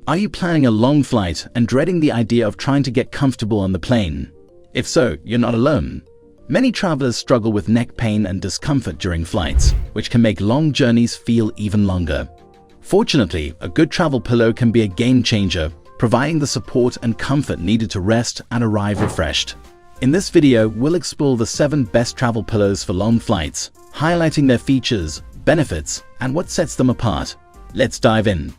Are you planning a long flight and dreading the idea of trying to get comfortable on the plane? If so, you're not alone. Many travelers struggle with neck pain and discomfort during flights, which can make long journeys feel even longer. Fortunately, a good travel pillow can be a game changer, providing the support and comfort needed to rest and arrive refreshed. In this video, we'll explore the 7 best travel pillows for long flights, highlighting their features, benefits, and what sets them apart. Let's dive in.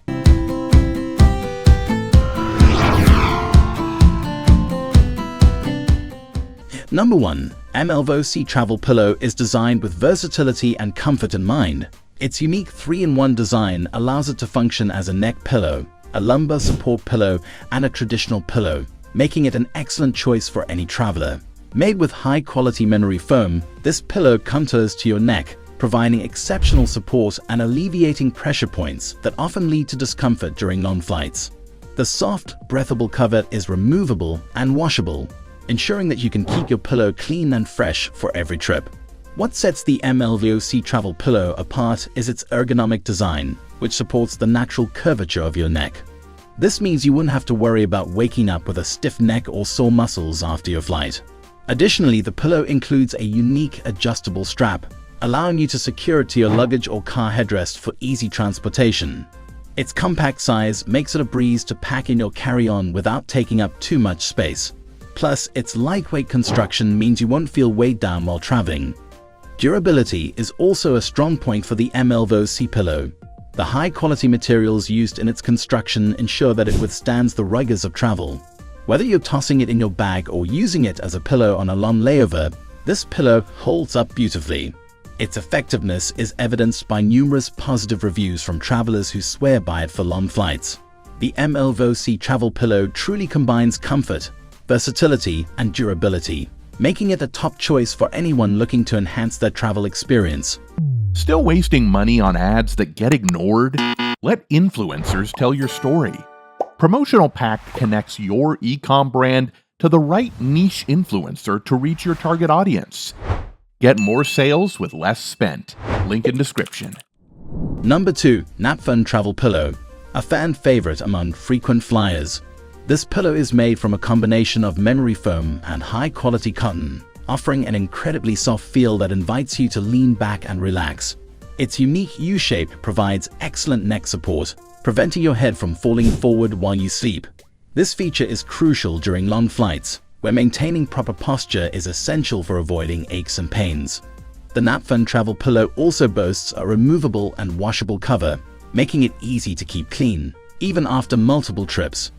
Number 1. OCHEAL Travel Pillow is designed with versatility and comfort in mind. Its unique 3-in-1 design allows it to function as a neck pillow, a lumbar support pillow, and a traditional pillow, making it an excellent choice for any traveler. Made with high-quality memory foam, this pillow contours to your neck, providing exceptional support and alleviating pressure points that often lead to discomfort during long flights. The soft, breathable cover is removable and washable, ensuring that you can keep your pillow clean and fresh for every trip. What sets the OCHEAL Travel Pillow apart is its ergonomic design, which supports the natural curvature of your neck. This means you wouldn't have to worry about waking up with a stiff neck or sore muscles after your flight. Additionally, the pillow includes a unique adjustable strap, allowing you to secure it to your luggage or car headrest for easy transportation. Its compact size makes it a breeze to pack in your carry-on without taking up too much space. Plus, its lightweight construction means you won't feel weighed down while traveling. Durability is also a strong point for the OCHEAL pillow. The high-quality materials used in its construction ensure that it withstands the rigors of travel. Whether you're tossing it in your bag or using it as a pillow on a long layover, this pillow holds up beautifully. Its effectiveness is evidenced by numerous positive reviews from travelers who swear by it for long flights. The OCHEAL Travel Pillow truly combines comfort, versatility, and durability, making it a top choice for anyone looking to enhance their travel experience. Still wasting money on ads that get ignored? Let influencers tell your story. Promotional Pack connects your e-com brand to the right niche influencer to reach your target audience. Get more sales with less spent. Link in description. Number 2. TESSAN Travel Pillow, a fan favorite among frequent flyers. This pillow is made from a combination of memory foam and high-quality cotton, offering an incredibly soft feel that invites you to lean back and relax. Its unique U-shape provides excellent neck support, preventing your head from falling forward while you sleep. This feature is crucial during long flights, where maintaining proper posture is essential for avoiding aches and pains. The TESSAN Travel Pillow also boasts a removable and washable cover, making it easy to keep clean, even after multiple trips.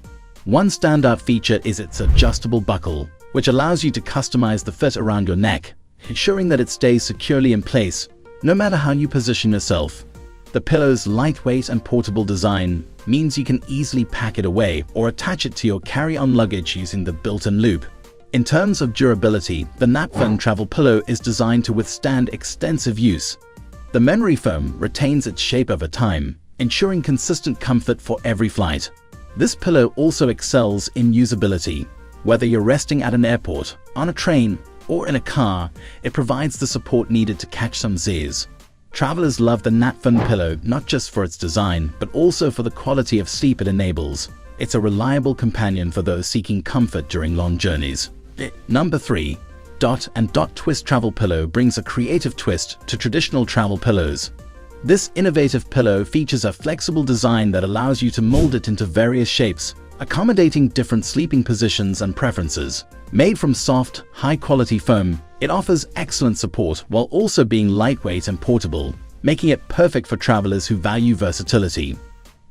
One standout feature is its adjustable buckle, which allows you to customize the fit around your neck, ensuring that it stays securely in place, no matter how you position yourself. The pillow's lightweight and portable design means you can easily pack it away or attach it to your carry-on luggage using the built-in loop. In terms of durability, the TESSAN Travel Pillow is designed to withstand extensive use. The memory foam retains its shape over time, ensuring consistent comfort for every flight. This pillow also excels in usability. Whether you're resting at an airport, on a train, or in a car, it provides the support needed to catch some Z's. Travelers love the TESSAN pillow not just for its design, but also for the quality of sleep it enables. It's a reliable companion for those seeking comfort during long journeys. Number 3. Dot and Dot Twist Travel Pillow brings a creative twist to traditional travel pillows. This innovative pillow features a flexible design that allows you to mold it into various shapes, accommodating different sleeping positions and preferences. Made from soft, high-quality foam, it offers excellent support while also being lightweight and portable, making it perfect for travelers who value versatility.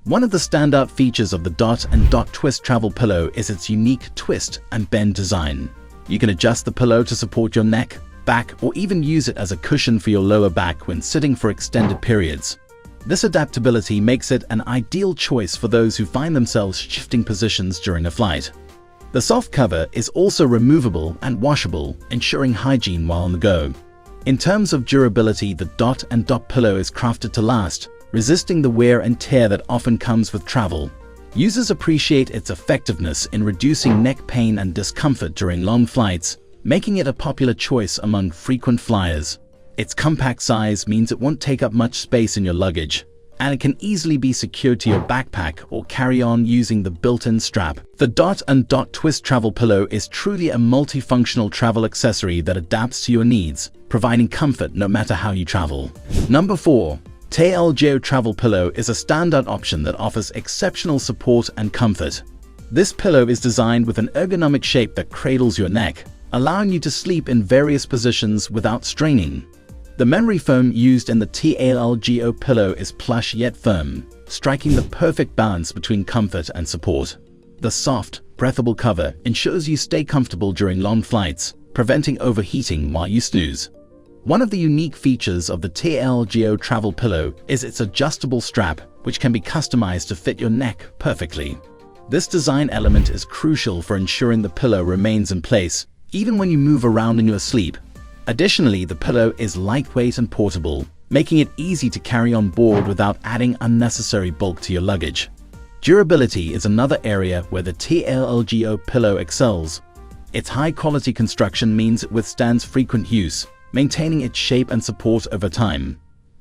One of the standout features of the Dot and Dot Twist Travel Pillow is its unique twist and bend design. You can adjust the pillow to support your neck, back, or even use it as a cushion for your lower back when sitting for extended periods. This adaptability makes it an ideal choice for those who find themselves shifting positions during a flight. The soft cover is also removable and washable, ensuring hygiene while on the go. In terms of durability, the Dot and Dot pillow is crafted to last, resisting the wear and tear that often comes with travel. Users appreciate its effectiveness in reducing neck pain and discomfort during long flights, making it a popular choice among frequent flyers. Its compact size means it won't take up much space in your luggage, and it can easily be secured to your backpack or carry-on using the built-in strap. The Dot and Dot Twist Travel Pillow is truly a multifunctional travel accessory that adapts to your needs, providing comfort no matter how you travel. Number 4. TESSAN Travel Pillow is a standout option that offers exceptional support and comfort. This pillow is designed with an ergonomic shape that cradles your neck, allowing you to sleep in various positions without straining. The memory foam used in the TESSAN pillow is plush yet firm, striking the perfect balance between comfort and support. The soft, breathable cover ensures you stay comfortable during long flights, preventing overheating while you snooze. One of the unique features of the TESSAN Travel Pillow is its adjustable strap, which can be customized to fit your neck perfectly. This design element is crucial for ensuring the pillow remains in place, even when you move around in your sleep. Additionally, the pillow is lightweight and portable, making it easy to carry on board without adding unnecessary bulk to your luggage. Durability is another area where the TESSAN pillow excels. Its high-quality construction means it withstands frequent use, maintaining its shape and support over time.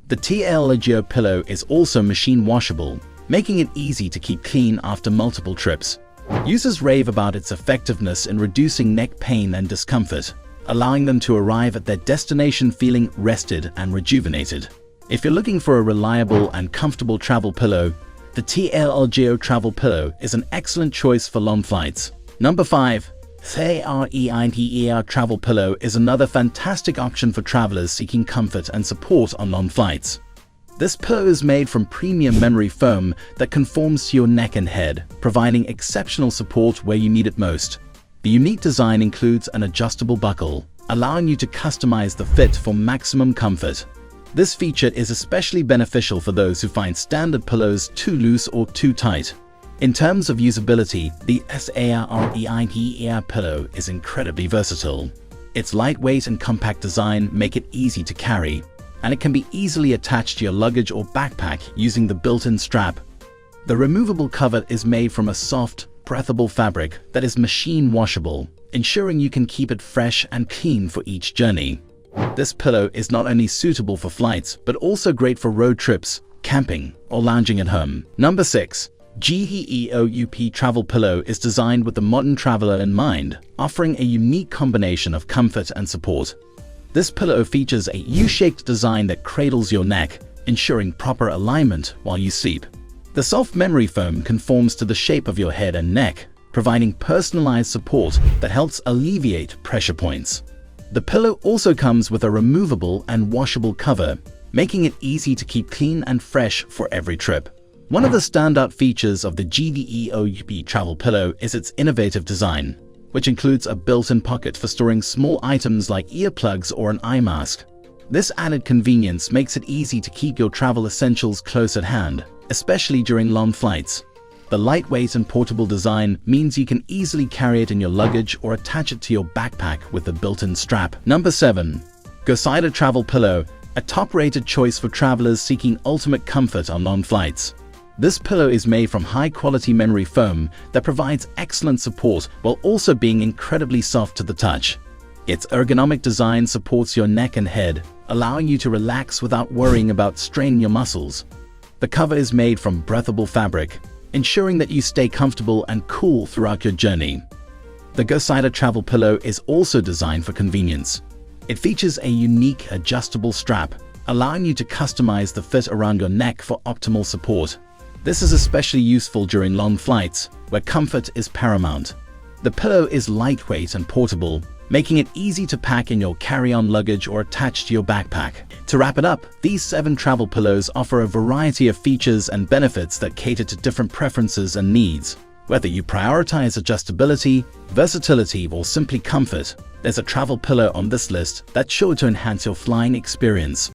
The TESSAN pillow is also machine washable, making it easy to keep clean after multiple trips. Users rave about its effectiveness in reducing neck pain and discomfort, allowing them to arrive at their destination feeling rested and rejuvenated. If you're looking for a reliable and comfortable travel pillow, the TESSAN Travel Pillow is an excellent choice for long flights. Number 5. TESSAN Travel Pillow is another fantastic option for travelers seeking comfort and support on long flights. This pillow is made from premium memory foam that conforms to your neck and head, providing exceptional support where you need it most. The unique design includes an adjustable buckle, allowing you to customize the fit for maximum comfort. This feature is especially beneficial for those who find standard pillows too loose or too tight. In terms of usability, the TESSAN pillow is incredibly versatile. Its lightweight and compact design make it easy to carry, and it can be easily attached to your luggage or backpack using the built-in strap. The removable cover is made from a soft, breathable fabric that is machine washable, ensuring you can keep it fresh and clean for each journey. This pillow is not only suitable for flights, but also great for road trips, camping, or lounging at home. Number 6. GEOUP Travel Pillow is designed with the modern traveler in mind, offering a unique combination of comfort and support. This pillow features a U-shaped design that cradles your neck, ensuring proper alignment while you sleep. The soft memory foam conforms to the shape of your head and neck, providing personalized support that helps alleviate pressure points. The pillow also comes with a removable and washable cover, making it easy to keep clean and fresh for every trip. One of the standout features of the GEOUP Travel Pillow is its innovative design, which includes a built-in pocket for storing small items like earplugs or an eye mask. This added convenience makes it easy to keep your travel essentials close at hand, especially during long flights. The lightweight and portable design means you can easily carry it in your luggage or attach it to your backpack with a built-in strap. Number 7. TESSAN Travel Pillow, a top-rated choice for travelers seeking ultimate comfort on long flights. This pillow is made from high-quality memory foam that provides excellent support while also being incredibly soft to the touch. Its ergonomic design supports your neck and head, allowing you to relax without worrying about straining your muscles. The cover is made from breathable fabric, ensuring that you stay comfortable and cool throughout your journey. The TESSAN Travel Pillow is also designed for convenience. It features a unique adjustable strap, allowing you to customize the fit around your neck for optimal support. This is especially useful during long flights, where comfort is paramount. The pillow is lightweight and portable, making it easy to pack in your carry-on luggage or attach to your backpack. To wrap it up, these 7 travel pillows offer a variety of features and benefits that cater to different preferences and needs. Whether you prioritize adjustability, versatility, or simply comfort, there's a travel pillow on this list that's sure to enhance your flying experience.